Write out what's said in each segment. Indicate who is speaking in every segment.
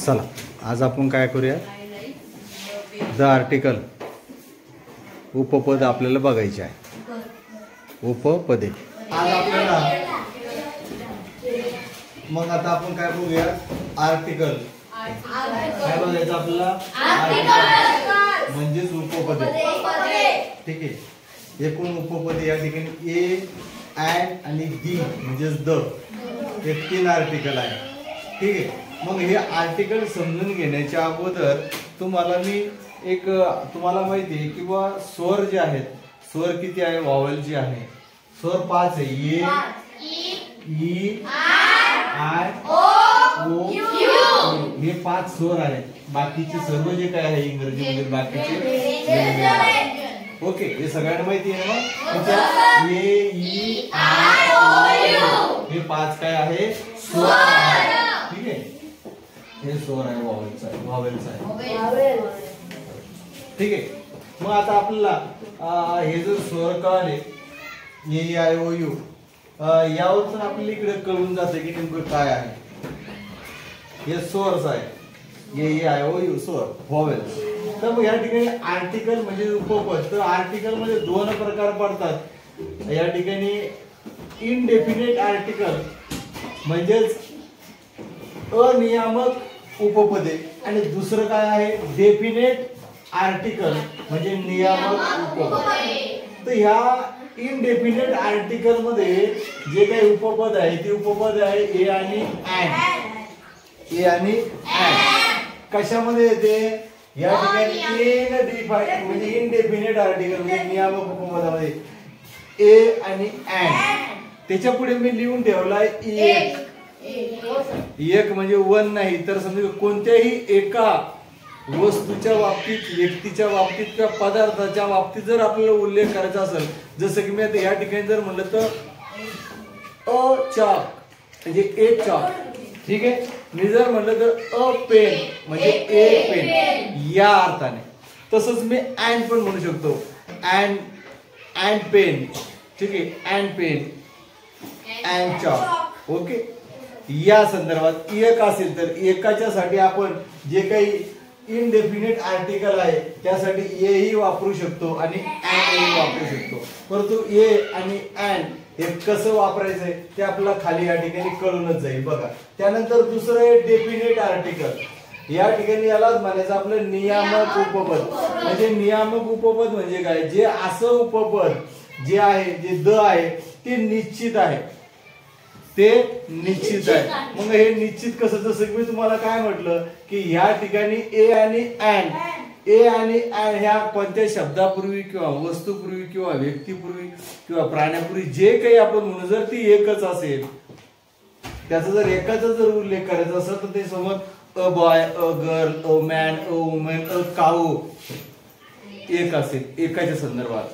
Speaker 1: चला आज आपण काय करूया, द आर्टिकल उपपद आपल्याला बघायचे आहे. उपपदे आज आपल्याला मग आता आपण काय बघूया, आर्टिकल काय बघायचं आपल्याला, म्हणजेच उपपदे. ठीक आहे, एकूण उपपदे या ठिकाणी ए अँड आणि दी म्हणजेच द हे 3 आर्टिकल आहे. ठीक आहे, मग हे आर्टिकल समजून घेण्याच्या अगोदर तुम्हाला मी एक तुम्हाला माहिती आहे किंवा स्वर जे आहेत, स्वर किती आहे, व्हावेल जे आहे स्वर 5 आहे. ए ई आय ओ यू हे 5 स्वर आहेत. बाकीचे सर्व जे काय आहे इंग्रजीमध्ये बाकीचे ओके हे सगळ्यांना माहिती आहे ना. ए ई आय ओ यू हे 5 काय आहे, स्वर. ठीक आहे, हे स्वर आहे, व्हावेल्स आहे. ठीक आहे, मग आता आपल्याला हे जर स्वर कळाले ए ई आय ओ यू यावरून आपल्याला इकडे कळून जाते की नेमकं काय आहे. हे स्वर्स आहे, ए ई आय ओ यू स्वर व्हावेल्स. तर मग या ठिकाणी आर्टिकल म्हणजे उपपद. तर आर्टिकल मध्ये 2 प्रकार पडतात. या ठिकाणी इनडेफिनेट आर्टिकल म्हणजेच अनियामक उपपदे आणि दुसरं काय आहे, डेफिनेट आर्टिकल म्हणजे नियामक उपपद. तर ह्या इनडेफिनेट आर्टिकल मध्ये जे काही उपपद आहे ते उपपद आहे ए आणि अँड. ए आणि अँड कशामध्ये येते, या ठिकाणी ए डिफाइन म्हणजे इनडेफिनेट आर्टिकल म्हणजे नियामक उपपदामध्ये ए आणि अँड. त्याच्या पुढे मी लिहून ठेवलाय एक. एक म्हणजे 1 नाही तर समजा कोणत्याही एका वस्तूच्या बाबतीत, व्यक्तीच्या बाबतीत किंवा पदार्थाच्या बाबतीत जर आपल्याला उल्लेख करायचा असेल, जसं की मी आता या ठिकाणी जर म्हणलं तर अ चॉक म्हणजे ए चॉक. ठीक आहे, मी जर म्हणलं तर अ पेन म्हणजे ए पेन या अर्थाने. तसंच मी अँड पण म्हणू शकतो, अँड पेन. ठीक आहे, and pen and chalk. Okay, या संदर्भात एक असेल तर एकाच्या साठी आपण जे काही इनडेफिनेट आर्टिकल आहे त्यासाठी ए ही वापरू शकतो आणि अँड ही वापरू शकतो. परंतु ए आणि अँड हे कसं वापरायचंय ते आपल्याला खाली या ठिकाणी कळूनच जाईल. बघा, त्यानंतर दुसरं आहे डेफिनेट आर्टिकल. या ठिकाणी यालाच म्हणायचं आपलं नियामक उपपद. म्हणजे नियामक उपपद म्हणजे काय, जे असं उपपद जे आहे, जे द आहे ते निश्चित आहे, ते निश्चित आहे. मग हे निश्चित कसं, जसं की मी तुम्हाला काय म्हटलं की या ठिकाणी ए आणि अँड, ए आणि अँड ह्या कोणत्या शब्दापूर्वी किंवा वस्तूपूर्वी किंवा व्यक्तीपूर्वी किंवा प्राण्यापूर्वी जे काही आपण म्हणू, जर ती एकच असेल, त्याचा जर एकाचा जर उल्लेख करायचा असेल तर ते समज a boy, a girl, a man, a woman, a cow एक असेल एकाच्या संदर्भात,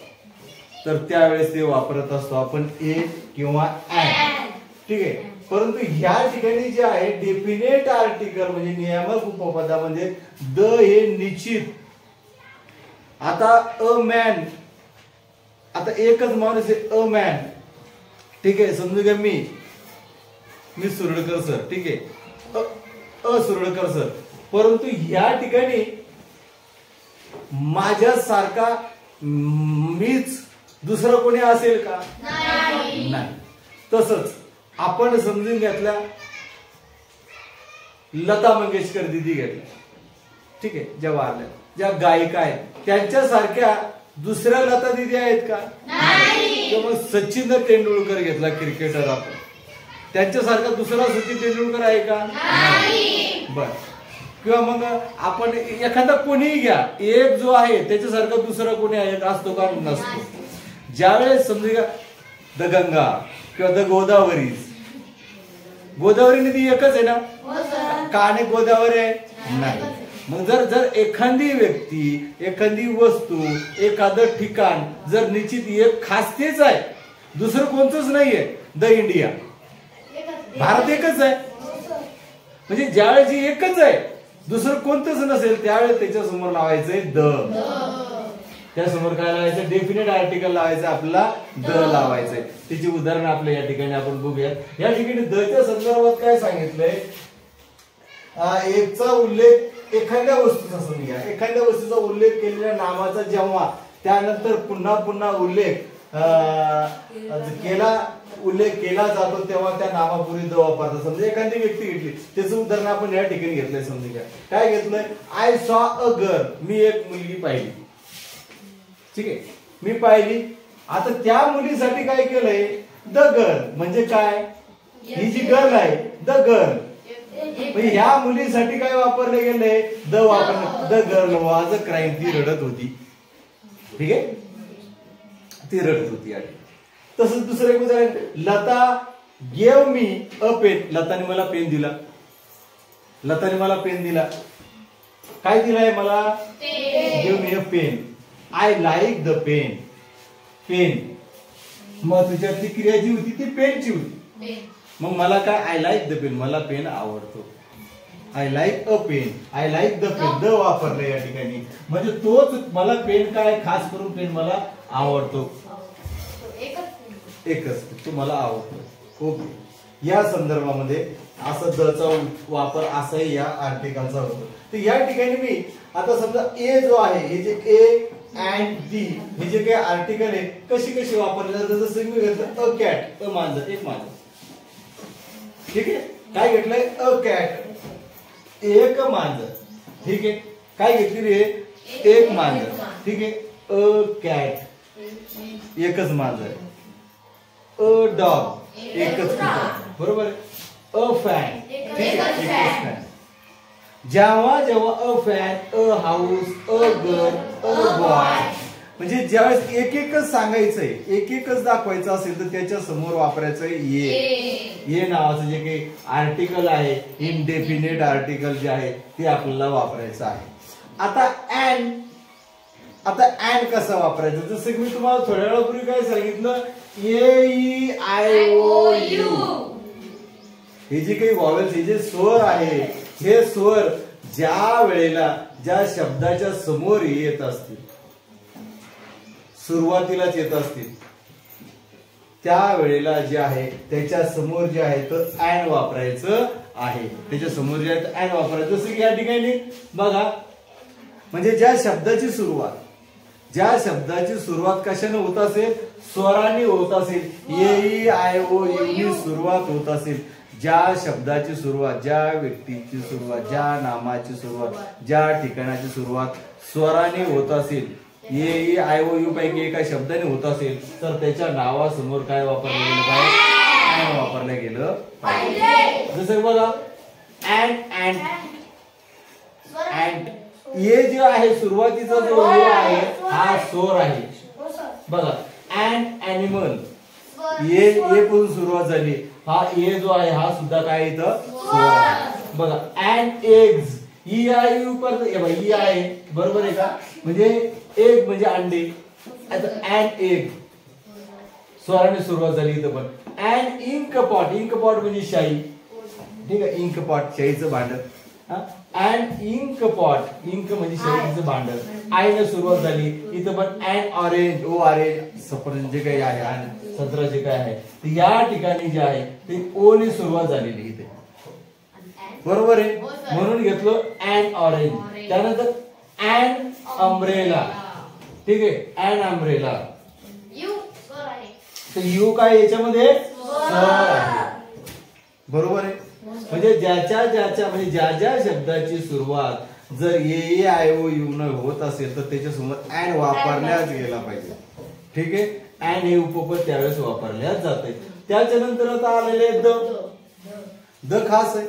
Speaker 1: तर त्यावेळेस ते वापरत असतो आपण ए किंवा अँड. ठीक आहे, परंतु ह्या ठिकाणी जे आहे डेफिनेट आर्टिकल म्हणजे नियामक उपपदामध्ये द हे निश्चित. आता अ मॅन, आता एकच माणूस आहे अ मॅन. ठीक आहे, समजू घ्या मी सुरडकर सर. ठीक आहे, अ सुरडकर सर. परंतु ह्या ठिकाणी माझ्यासारखा मीच दुसरं कोणी असेल का, नाही. तसंच आपण समजून घेतला लता मंगेशकर दिदी घेतल्या. ठीक आहे, ज्या वारल्या, ज्या गायिका आहेत त्यांच्यासारख्या दुसऱ्या लता दिदी आहेत का, किंवा मग सचिन तेंडुलकर घेतला क्रिकेटर, आपण त्यांच्यासारखा दुसरा सचिन तेंडुलकर आहे का, बर. किंवा मग आपण एखादा कोणीही घ्या, एक जो आहे त्याच्यासारखा दुसरा कोणी आहे असतो का, नसतो. ज्यावेळेस समजा द गंगा किंवा द गोदावरी, गोदावरी नदी एकच आहे ना, का अनेक गोदावरी आहे, नाही. मग जर एखादी व्यक्ती, एखादी वस्तू, एखादं ठिकाण जर निश्चित एक खास तेच आहे, दुसरं कोणतंच नाहीये, द इंडिया, भारत एकच आहे. म्हणजे ज्यावेळेस एकच आहे दुसरं कोणतंच नसेल त्यावेळेस त्याच्या समोर लावायचंय द. त्यासमोर काय लावायचं, डेफिनेट आर्टिकल लावायचं, आपल्याला द लावायचंय. त्याची उदाहरण आपल्या या ठिकाणी आपण बघूया. या ठिकाणी द च्या संदर्भात काय सांगितलंय, एकचा उल्लेख एखाद्या वस्तूचा समजा, एखाद्या वस्तूचा उल्लेख केलेल्या नामाचा जेव्हा त्यानंतर पुन्हा पुन्हा उल्लेख केला जातो तेव्हा त्या नामापूर्वी द वापरतात. समजा एखादी व्यक्ती घेतली, त्याचं उदाहरण आपण या ठिकाणी घेतलंय. समजा काय घेतलंय, आय सॉ अ गर्ल, मी एक मुलगी पाहिली. ठीक आहे, मी पाहिली. आता त्या मुलीसाठी काय केलंय, द गर्ल म्हणजे काय, ही जी गर्ल आहे द गर्ल, म्हणजे ह्या मुलीसाठी काय वापरले गेले, द वापरले. The girl was a crime, ती रडत होती. ठीक आहे, ती रडत होती. तसंच दुसरं एक उदाहरण, Lata gave me a pen, लताने मला पेन दिला. लताने मला पेन दिला. काय दिलाय मला, give me a pen. I like the pen. Pen मग तुझ्यातली क्रिया जी होती ती पेनची होती. मग मला काय, आय लाईक द पेन, मला पेन आवडतो. I like a pen, I like the pen, the वापरलं या ठिकाणी. म्हणजे तोच मला पेन काय, खास करून पेन मला आवडतो. एकच तो मला आवडतो. ओके, या संदर्भामध्ये असं दचा वापर असाही या आर्टिकलचा होतो. तर या ठिकाणी मी आता समजा ए जो आहे, हे जे ए अँड दी हे जे काही आर्टिकल आहे कशी कशी वापरले जातात. जसं मी घेतलं अ कॅट, अ मांजर, एक मांजर. ठीक आहे, काय घेतलंय, अ कॅट, एक मांजर. ठीक आहे, काय घेतली रे, एक मांजर. ठीक आहे, अ कॅट एकच मांजर. अ डॉग एकच कुत्रा. बरोबर आहे. अ फॅन, ठीक आहे, एकच फॅन. जेव्हा जेव्हा a fan, a house, a girl, a boy, म्हणजे ज्यावेळेस एक एकच सांगायचंय, एक एकच दाखवायचं असेल तर त्याच्या समोर वापरायचंय ये नावाचं जे काही आर्टिकल आहे, इनडेफिनेट आर्टिकल जे आहे ते आपल्याला वापरायचं आहे. आता अँड कसं वापरायचं, जसं की मी तुम्हाला थोड्या वेळापूर्वी काय सांगितलं, AEIOU हे जे काही व्हॉवेल्स, हे जे स्वर आहे, हे स्वर ज्या वेळेला ज्या शब्दाच्या समोर येत असतील, सुरुवातीलाच येत असतील, त्या वेळेला जे आहे त्याच्या समोर जे आहे तर अँड वापरायचं आहे. त्याच्या समोर जे आहे अँड वापरायचं. जसं की या ठिकाणी बघा, म्हणजे ज्या शब्दाची सुरुवात कशाने होत असेल, स्वराने होत असेल, AEIOU सुरुवात होत असेल, ज्या शब्दाची सुरुवात, ज्या व्यक्तीची सुरुवात, ज्या नामाची सुरुवात, ज्या ठिकाणाची सुरुवात स्वराने होत असेल, AEIOU पैकी एका शब्दाने होत असेल तर त्याच्या नावासमोर काय वापरलं गेलं पाहिजे, अँड वापरलं गेलं पाहिजे. जसं बघा, अँड ये जे आहे सुरुवातीचा जो ये आहे हा स्वर आहे. बघा, अँड ॲनिमल, ये पासून सुरुवात झाली, हा ए जो आहे हा सुद्धा काय इथं स्वर आहे. बघा, and eggs, EIU per E आहे, बरोबर आहे का, म्हणजे एग म्हणजे अंडे. आता अँड एग स्वराने सुरुवात झाली इथं पण. And ink pot, ink pot म्हणजे शाई. ठीक आहे, इंक पॉट शाईचं भांड. अँड इंक पॉट, इंक म्हणजे शाईचं भांड. आयने सुरुवात झाली इथं पण. अँड ऑरेंज, ओ ऑरेंज सफरचंद जे काही आहे, संत्रा जे काय आहे, तर या ठिकाणी जे आहे ते ओ ने सुरुवात झालेली इथे, बरोबर आहे. म्हणून घेतलं अँड ऑरेंज. त्यानंतर अँड अम्ब्रेला. ठीक आहे, अँड अम्ब्रेला. तर यू काय याच्यामध्ये स्वर आहे, बरोबर आहे. म्हणजे ज्याच्या म्हणजे ज्या शब्दाची सुरुवात जर AEIOU न होत असेल तर त्याच्या समोर अँड वापरल्याच गेला पाहिजे. ठीक आहे, अँड हे उपपद त्यावेळेस वापरल्याच जाते. त्याच्यानंतर आता आलेले द खास आहे.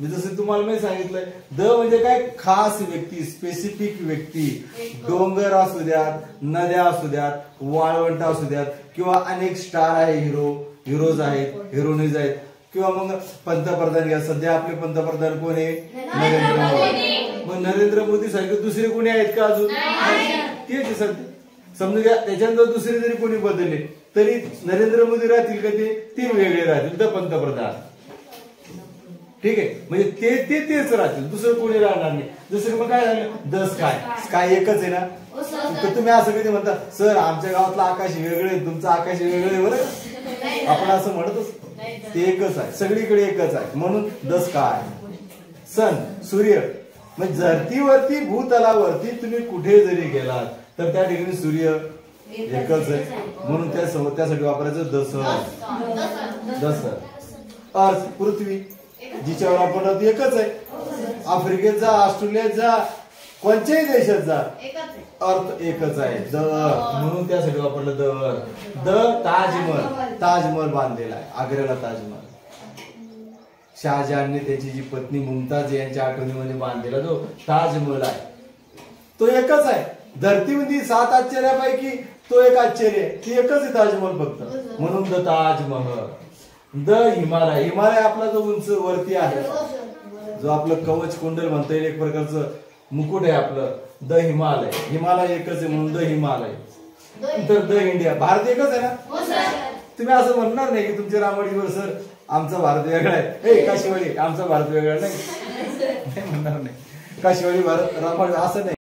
Speaker 1: जसं तुम्हाला मी सांगितलंय, द म्हणजे काय, खास व्यक्ती, स्पेसिफिक व्यक्ती. डोंगर असू द्यात, नद्या असू द्यात, वाळवंट असू द्यात, किंवा अनेक स्टार आहे, हिरोज आहेत, हिरोईन्स आहेत, किंवा मग पंतप्रधान घ्या. सध्या आपले पंतप्रधान कोण आहे, नरेंद्र मोदी. मग नरेंद्र मोदी सारखे दुसरे कोणी आहेत का अजून, तेच सध्या. समजा घ्या त्याच्यानंतर दुसरे जरी कोणी बदलले तरी नरेंद्र मोदी राहतील का, ते वेगळे राहतील, तर पंतप्रधान. ठीक आहे, म्हणजे तेच राहतील, दुसरं कोणी राहणार नाही. जसं मग काय झालं, द स्काय एकच आहे ना. तुम्ही असं कधी म्हणता, सर आमच्या गावातलं आकाश वेगळे, तुमचं आकाश वेगळे, बरं आपण असं म्हणतच, ते एकच आहे, सगळीकडे एकच आहे. म्हणून द स्काय, सन सूर्य. म्हणजे धरतीवरती भूतलावरती तुम्ही कुठे जरी गेलात तर त्या ठिकाणी सूर्य एकच आहे, म्हणून त्यासाठी वापरायचं द सन. अर्थ पृथ्वी जिच्यावर आपण राहतो एकच आहे. आफ्रिकेत जा, ऑस्ट्रेलियात जा, कोणत्याही देशात जा, अर्थ एकच आहे द अर्थ, म्हणून त्यासाठी वापरलं the earth. The Taj Mahal, Taj Mahal बांधलेला आहे आग्र्याला. ताजमहल शहाजहानने त्याची जी पत्नी मुमताज यांच्या आठवणीमध्ये बांधलेला जो ताजमहल आहे तो एकच आहे. धरतीमध्ये 7 आश्चर्यापैकी तो एक आश्चर्य आहे, ती एकच आहे ताजमहल फक्त, म्हणून द ताजमहल. द हिमालय, हिमालय आपला जो उंच वरती आहे, जो आपलं कवच कुंडल म्हणता येईल, एक प्रकारचं मुकुट आहे आपलं, द हिमालय. हिमालय एकच आहे म्हणून द हिमालय. तर द इंडिया, भारत एकच आहे ना. तुम्ही असं म्हणणार नाही की तुमच्या रामवाडीवर सर आमचा भारत वेगळा आहे, काशीवाडी आमचा भारत वेगळा नाही म्हणणार नाही. काशीवाडी भारत रामवाडी असं नाही.